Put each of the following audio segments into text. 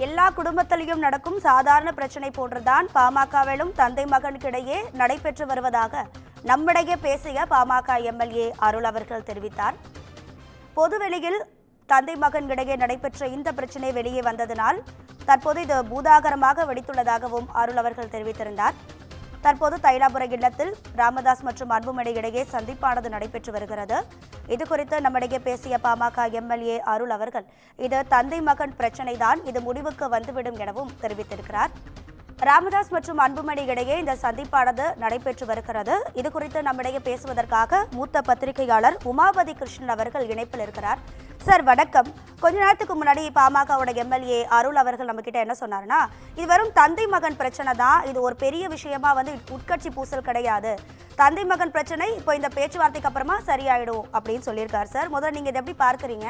எல்லா குடும்பத்திலையும் நடக்கும் சாதாரண பிரச்சனை போன்றுதான் பாமகவிலும் தந்தை மகனுக்கிடையே நடைபெற்று வருவதாக நம்மிடையே பேசிய பாமக எம்எல்ஏ அருள் அவர்கள் தெரிவித்தார். பொதுவெளியில் தந்தை மகன் இடையே நடைபெற்ற இந்த பிரச்சனை வெளியே வந்ததனால் தற்போது இது பூதாகரமாக வெடித்துள்ளதாகவும் அருள் அவர்கள் தெரிவித்திருந்தார். தற்போது தைலாபுரம் இல்லத்தில் ராமதாஸ் மற்றும் அன்புமணி இடையே சந்திப்பானது நடைபெற்று வருகிறது. இது குறித்து நம்மிடையே பேசிய பாமக எம்எல்ஏ அருள் அவர்கள் இது தந்தை மகன் பிரச்சனை தான், இது முடிவுக்கு வந்துவிடும் எனவும் தெரிவித்திருக்கிறார். ராமதாஸ் மற்றும் அன்புமணி இடையே இந்த சந்திப்பானது நடைபெற்று வருகிறது. இது குறித்து நம்மிடையே பேசுவதற்காக மூத்த பத்திரிகையாளர் உமாபதி கிருஷ்ணன் அவர்கள் இணைப்பில் இருக்கிறார். சார் வணக்கம். கொஞ்ச நேரத்துக்கு முன்னாடி பாமகவோட எம்எல்ஏ அருள் அவர்கள் நம்ம கிட்ட என்ன சொன்னாருன்னா, இது வெறும் தந்தை மகன் பிரச்சனை தான், இது ஒரு பெரிய விஷயமா உட்கட்சி பூசல் கிடையாது, தந்தை மகன் பிரச்சனை இப்போ இந்த பேச்சுவார்த்தைக்கு அப்புறமா சரியாயிடும் அப்படின்னு சொல்லியிருக்காரு. சார் முதல்ல நீங்க இதை எப்படி பார்க்கறீங்க?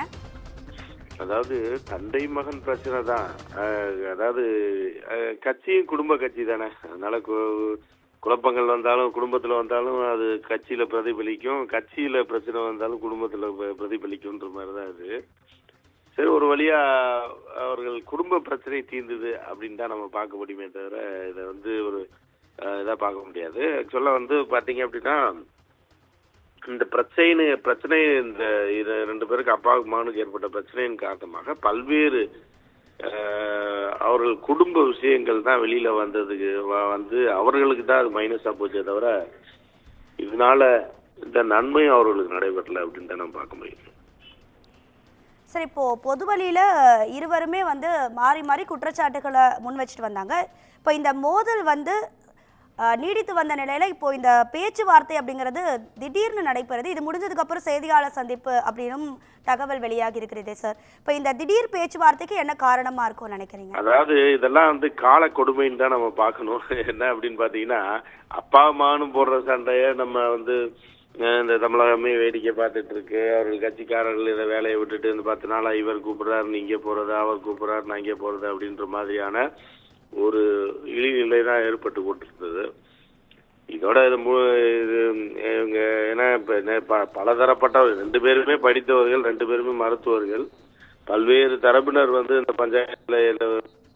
அதாவது தந்தை மகன் பிரச்சனை தான். அதாவது கட்சியும் குடும்ப கட்சி தானே, அதனால குழப்பங்கள் வந்தாலும் குடும்பத்தில் வந்தாலும் அது கட்சியில் பிரதிபலிக்கும், கட்சியில் பிரச்சனை வந்தாலும் குடும்பத்தில் பிரதிபலிக்கும்ன்ற மாதிரி தான் அது. சரி, ஒரு வழியா அவர்கள் குடும்ப பிரச்சனை தீர்ந்தது அப்படின்னு தான் நம்ம பார்க்க முடியுமே தவிர இதை ஒரு இதாக பார்க்க முடியாது. ஆக்சுவலாக பார்த்தீங்க அப்படின்னா இந்த பிரச்சனை இந்த இது ரெண்டு பேருக்கு அப்பாவுக்கு மகனுக்கு ஏற்பட்ட பிரச்சனையின் காரணமாக பல்வேறு அவர்கள் குடும்ப விஷயங்கள் தான் வெளியில வந்ததுக்கு அவர்களுக்கு தான் அது மைனஸா போச்சே தவிர இதனால இந்த நன்மையும் அவர்களுக்கு நடைபெறல அப்படின்னு தான் நம்ம பார்க்க முடியும். சரி, இப்போ பொதுவழியில இருவருமே மாறி மாறி குற்றச்சாட்டுகளை முன் வச்சுட்டு வந்தாங்க. இப்போ இந்த மோதல் நீடித்து வந்த நிலையில இப்போ இந்த பேச்சுவார்த்தை அப்படிங்கிறது திடீர்னு நடைபெறுது. இது முடிஞ்சதுக்கு அப்புறம் செய்தியாளர் சந்திப்பு அப்படின்னும் தகவல் வெளியாகி இருக்கிறதே சார். இப்போ இந்த திடீர் பேச்சுவார்த்தைக்கு என்ன காரணமா இருக்கும்னு நினைக்கிறீங்க? அதாவது இதெல்லாம் கால கொடுமைன்னு தான் நம்ம பார்க்கணும். என்ன அப்படின்னு பாத்தீங்கன்னா, அப்பா அம்மானும் போடுற சண்டைய நம்ம இந்த தமிழகமே வேடிக்கை பார்த்துட்டு இருக்கு. அவர்கள் கட்சிக்காரர்கள் இதை வேலையை விட்டுட்டு இந்த 10 நாளா இவர் கூப்பிடுறாரு நீ இங்கே போறது, அவர் கூப்பிடுறாரு நான் இங்கே போறது அப்படின்ற மாதிரியான ஒரு இழிநிலை தான் ஏற்பட்டு கொண்டிருந்தது. இதோட இவங்க ஏன்னா பலதரப்பட்டவர்கள், 2 பேருமே படித்தவர்கள், 2 பேருமே மருத்துவர்கள், பல்வேறு தரப்பினர் இந்த பஞ்சாயத்துல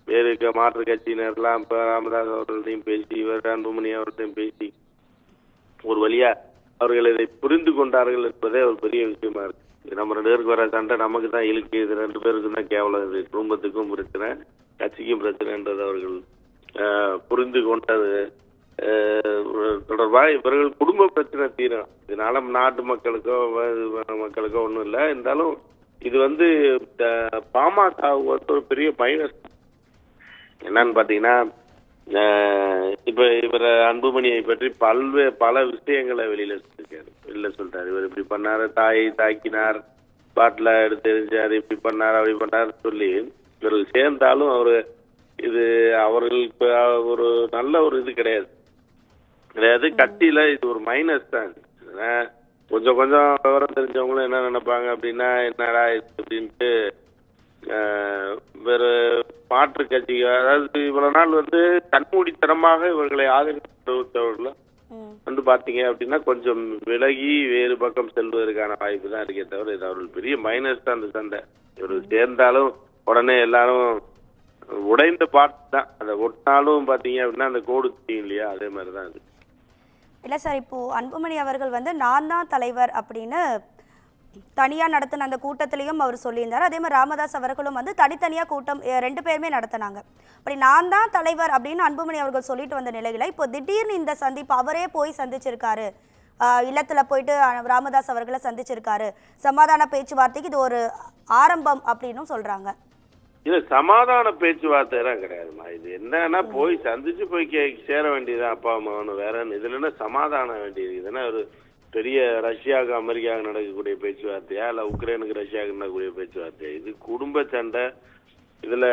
வேறு மாற்று கட்சியினர்லாம் இப்போ ராமதாஸ் அவர்களையும் பேசி இவர் அன்புமணி அவர்களையும் பேசி ஒரு வழியா அவர்கள் இதை புரிந்து கொண்டார்கள் என்பதே ஒரு பெரிய விஷயமா இருக்கு. நம்ம 2 பேருக்கு வர சண்டை நமக்கு தான் இழுக்கு, இது 2 பேருக்கும் தான் கேவலம், இது குடும்பத்துக்கும் பிரச்சனை கட்சிக்கும் பிரச்சனைன்றது அவர்கள் புரிந்து கொண்டது தொடர்பாக இவர்கள் குடும்ப பிரச்சனை தீரும். இதனால நாட்டு மக்களுக்கோ மக்களுக்கோ ஒன்றும் இல்லை. இருந்தாலும் இது பாமக ஒரு பெரிய மைனஸ் என்னன்னு பார்த்தீங்கன்னா, இப்ப இவர் அன்புமணியை பற்றி பல விஷயங்களை வெளியில சொல்லிட்டாரு. இவர் இப்படி பண்ணாரு, தாயை தாக்கினார், பாட்டில எடுத்து எரிஞ்சாரு, இப்படி பண்ணாரு அப்படி பண்ணாரு சொல்லி இவர்கள் சேர்ந்தாலும் இது அவர்களுக்கு ஒரு நல்ல ஒரு இது கிடையாது. கட்சியில இது ஒரு மைனஸ் தான். கொஞ்சம் விவரம் தெரிஞ்சவங்களும் என்ன நினைப்பாங்க அப்படின்னா, என்னடா அப்படின்ட்டு வேறு மாற்று கட்சி, அதாவது இவ்வளவு நாள் கண்மூடித்தனமாக இவர்களை ஆதரித்தவர்களும் பாத்தீங்க அப்படின்னா கொஞ்சம் விலகி வேறு பக்கம் செல்வதற்கான வாய்ப்பு தான் இருக்கே தவிர இது அவர்கள் பெரிய மைனஸ் தான். அந்த சண்டை இவர்கள் சேர்ந்தாலும் உடனே எல்லாரும் உடைந்த பாட்டு தான். அதை ஒட்டினாலும் பாத்தீங்க அப்படின்னா அந்த கோடு தெரியும் இல்லையா, அதே மாதிரிதான் அது. இல்ல சார், இப்போ அன்புமணி அவர்கள் நான் தான் தலைவர் அப்படின்னு தனியா நடத்தின அந்த கூட்டத்திலையும் அவர் சொல்லியிருந்தார். அதே மாதிரி ராமதாஸ் அவர்களும் தனித்தனியா கூட்டம் 2 பேருமே நடத்தினாங்க. அப்படி நான் தான் தலைவர் அப்படின்னு அன்புமணி அவர்கள் சொல்லிட்டு வந்த நிலையில இப்போ திடீர்னு இந்த சந்திப்பு அவரே போய் சந்திச்சிருக்காரு, இல்லத்துல போயிட்டு ராமதாஸ் அவர்களை சந்திச்சிருக்காரு, சமாதான பேச்சுவார்த்தைக்கு இது ஒரு ஆரம்பம் அப்படின்னு சொல்றாங்க. இது சமாதான பேச்சுவார்த்தை எல்லாம் கிடையாதுமா. இது என்னன்னா போய் சந்திச்சு போய் சேர வேண்டியதுதான் அப்பா அம்மாவும், வேற இதுல என்ன சமாதானம் வேண்டியது? இதுன்னா ஒரு பெரிய ரஷ்யாவுக்கு அமெரிக்காவுக்கு நடக்கக்கூடிய பேச்சுவார்த்தையா இல்ல உக்ரைனுக்கு ரஷ்யாவுக்கு நடக்கக்கூடிய பேச்சுவார்த்தையா? இது குடும்ப சண்டை. இதுல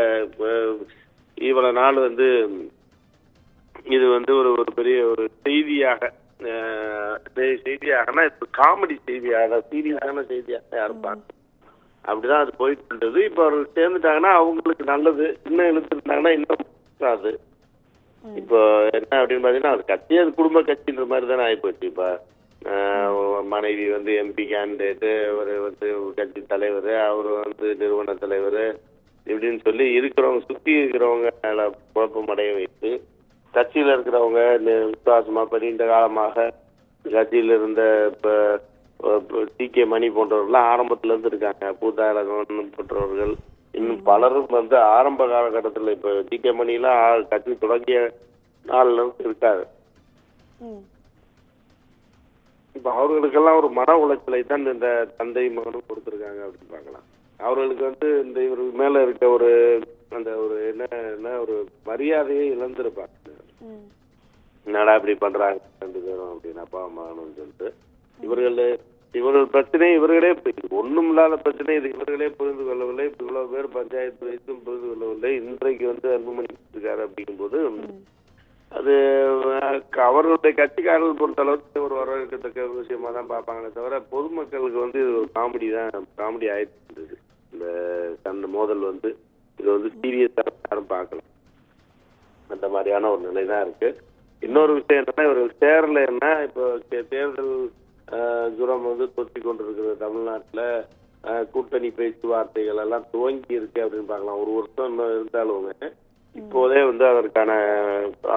இவ்வளவு நாள் இது ஒரு பெரிய ஒரு செய்தியாகனா இப்ப காமெடி செய்தியாக சீரியஸான செய்தியாக யாரும் பார்க்க அப்படிதான் அது போயிட்டு இருந்தது. இப்ப அவர்கள் சேர்ந்துட்டாங்கன்னா அவங்களுக்கு நல்லது, இன்னும் இழுத்துட்டாங்கன்னா இன்னும் அது. இப்போ என்ன அப்படின்னு பாத்தீங்கன்னா அது கட்சி, அது குடும்ப கட்சின்ற மாதிரி தானே ஆயிப்போச்சு. இப்ப மனைவி எம்பி கேண்டிடேட்டு, அவர் கட்சி தலைவர், அவர் நிறுவன தலைவர், இப்படின்னு சொல்லி இருக்கிறவங்க சுத்தி இருக்கிறவங்க குழப்பம் அடைய வைத்து கட்சியில இருக்கிறவங்க விசுவாசமா நீண்ட காலமாக கட்சியில இருந்த டி.கே. மணி போன்றவர்கள் ஆரம்பத்துல இருந்து இருக்காங்க. பூதாரகன் போன்றவர்கள் இன்னும் பலரும் ஆரம்ப காலகட்டத்தில் இப்ப டி.கே. மணிலாம் கட்சி தொடங்கிய நாள்ல இருந்து இருக்காரு. இப்ப அவர்களுக்கெல்லாம் ஒரு மன உளைச்சலை தான் இந்த தந்தை மகனும் கொடுத்திருக்காங்க அப்படின்னு பார்க்கலாம். அவர்களுக்கு இந்த இவருக்கு மேல இருக்க ஒரு அந்த ஒரு என்ன ஒரு மரியாதையை இழந்திருப்பாங்க. என்னடா இப்படி பண்றாங்க ரெண்டு பேரும் அப்படின்னு அப்பா அம்மான்னு சொல்லிட்டு இவர்கள் பிரச்சனை இவர்களே ஒண்ணும் இல்லாத பிரச்சனை இது இவர்களே புரிந்து கொள்ளவில்லை. இவ்வளவு பேர் பஞ்சாயத்து வைத்தும் புரிந்து கொள்ளவில்லை. இன்றைக்கு அன்புமணி இருக்காரு அப்படிங்கும்போது அது அவர்களுடைய கட்சிக்காரர்கள் பொறுத்த அளவுக்கு ஒரு வரவேற்கத்தக்க விஷயமா தான் பார்ப்பாங்களே தவிர பொதுமக்களுக்கு இது ஒரு காமெடி ஆயிடுச்சு. இந்த சண்டை மோதல் இது சீரியஸா யாரும் பார்க்கலாம். அந்த மாதிரியான ஒரு நிலை தான் இருக்கு. இன்னொரு விஷயம் என்னன்னா இவர்கள் சேரலைன்னா இப்போ தேர்தல் ஜுரம் தொத்தி கொண்டிருக்கிறது தமிழ்நாட்டுல கூட்டணி பேச்சுவார்த்தைகள் எல்லாம் துவங்கி இருக்கு அப்படின்னு பார்க்கலாம். ஒரு வருஷம் இன்னும் இருந்தாலுமே இப்போதே அதற்கான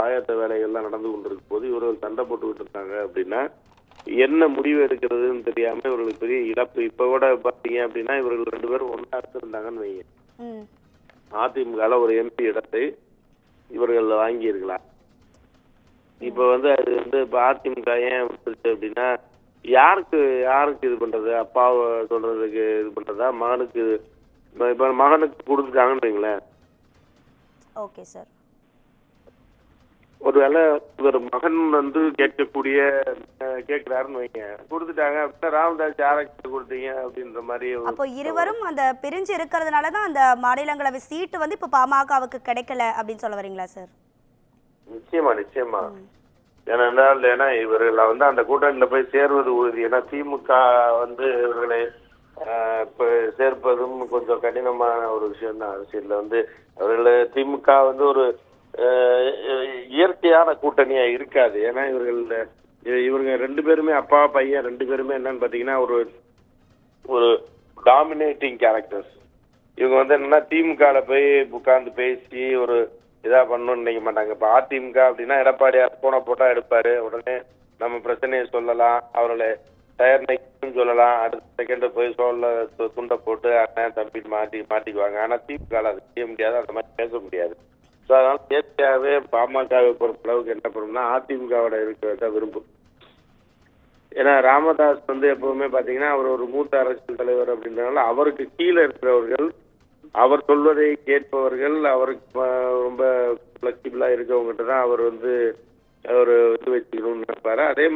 ஆயத்த வேலைகள்லாம் நடந்து கொண்டிருக்கும் போது இவர்கள் சண்டை போட்டுக்கிட்டு இருக்காங்க அப்படின்னா என்ன முடிவு எடுக்கிறதுன்னு தெரியாம இவர்களுக்கு பெரிய இழப்பு. இப்ப கூட பாத்தீங்க அப்படின்னா இவர்கள் ரெண்டு பேரும் ஒன்னா இருந்திருந்தாங்கன்னு வைங்க, அதிமுக ஒரு எம்பி இடத்தை இவர்கள் வாங்கி இருக்கலாம். இப்ப அது இப்ப அதிமுக ஏன் வந்துருச்சு அப்படின்னா யாருக்கு இது பண்றது? அப்பாவை சொல்றதுக்கு இது பண்றதா, மகனுக்கு இப்ப மகனுக்கு கொடுத்துட்டாங்கன்னு வைங்களேன். Okay sir. ஒருவேளை இவர் மகன் கேட்கக்கூடிய கேட்கிறாருன்னு வைங்க, கொடுத்துட்டாங்க அப்படின்னா ராமதாஸ் யாருக்கு கொடுத்தீங்க அப்படின்ற மாதிரி. அப்போ இருவரும் அந்த பிரிஞ்சு இருக்கிறதுனாலதான் அந்த மாநிலங்களவை சீட்டு இப்ப பாமகவுக்கு கிடைக்கல அப்படின்னு சொல்ல வரீங்களா சார்? நிச்சயமா. ஏன்னா இவர்கள் அந்த கூட்டணியில போய் சேர்வது உறுதி. ஏன்னா திமுக இவர்களை இப்ப சேர்ப்பதும் கொஞ்சம் கடினமான ஒரு விஷயம் தான். அரசியல்ல அவர்கள் திமுக ஒரு இயற்கையான கூட்டணியா இருக்காது. ஏன்னா இவங்க ரெண்டு பேருமே அப்பா பையன் ரெண்டு பேருமே என்னன்னு பாத்தீங்கன்னா ஒரு டாமினேட்டிங் கேரக்டர்ஸ். இவங்க என்னன்னா திமுகல போய் உட்கார்ந்து பேசி ஒரு இதா பண்ணணும்னு நினைக்க மாட்டாங்க. இப்ப அதிமுக அப்படின்னா எடப்பாடியார் போன போட்டா எடுப்பாரு, உடனே நம்ம பிரச்சனையை சொல்லலாம், அவர்களை டயர் நைக்கும் சொல்லலாம், அடுத்த செகண்ட் போய் துண்டை போட்டு அண்ணன் தம்பி மாட்டிக்குவாங்க. ஆனா திமுக அதை செய்ய முடியாது, அந்த மாதிரி பேச முடியாது. ஸோ அதனால இயற்கையாகவே பாமகவை பொறுத்த அளவுக்கு என்ன பண்ணும்னா அதிமுகவோட இருக்கிறத விரும்பும். ஏன்னா ராமதாஸ் எப்பவுமே பாத்தீங்கன்னா அவர் ஒரு மூத்த அரசியல் தலைவர் அப்படின்றதுனால அவருக்கு கீழே இருக்கிறவர்கள், அவர் சொல்வதை கேட்பவர்கள், அவருக்கு ரொம்ப பிளெக்சிபிளா இருக்கவங்ககிட்ட தான் அவர் ஒரு இது வச்சுக்கணும்னு நினைப்பாரு. அதே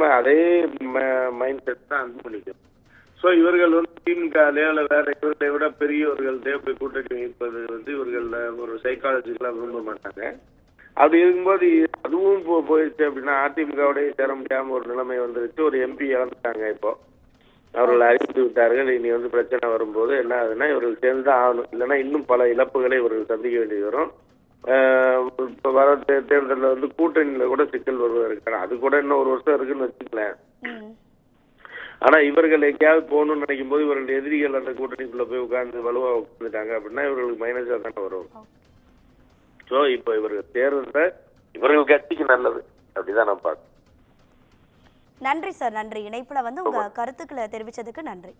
மைண்ட் செட் தான் அன்புமணிக்கும். ஸோ இவர்கள் திமுக வேற இவர்களை விட பெரியவர்கள் போய் கூட்டணி வைப்பது இவர்கள் ஒரு சைக்காலஜிக்கலா விரும்ப மாட்டாங்க. அப்படி இருக்கும்போது அதுவும் போயிடுச்சு அப்படின்னா அதிமுகவுடைய சேர முடியாம ஒரு நிலைமை வந்துருச்சு. ஒரு எம்பி இழந்துட்டாங்க. இப்போ அவர்கள் அறிவித்து விட்டார்கள். இனி பிரச்சனை வரும்போது என்ன ஆகுதுன்னா இவர்கள் சேர்ந்துதான் ஆகணும், இல்லைன்னா இன்னும் பல இழப்புகளை இவர்கள் சந்திக்க வேண்டியது வரும். இப்ப வர தேர்தலில் கூட்டணியில கூட சிக்கல் வருவதற்கான அது கூட இன்னும் ஒரு வருஷம் இருக்குன்னு வச்சுக்கலேன். ஆனா இவர்கள் எங்கேயாவது போகணும்னு நினைக்கும் போது இவர்கள் எதிரிகள் அந்த கூட்டணிக்குள்ள போய் உட்கார்ந்து வலுவா உட்காந்துட்டாங்க அப்படின்னா இவர்களுக்கு மைனஸா தானே வரும். சோ இப்ப இவர்கள் தேர்தல இவர்கள் கட்சிக்கு நல்லது அப்படிதான் நான் பார்க்கிறேன். நன்றி சார், நன்றி. இணைப்புல உங்க கருத்துக்களை தெரிவிச்சதுக்கு நன்றி.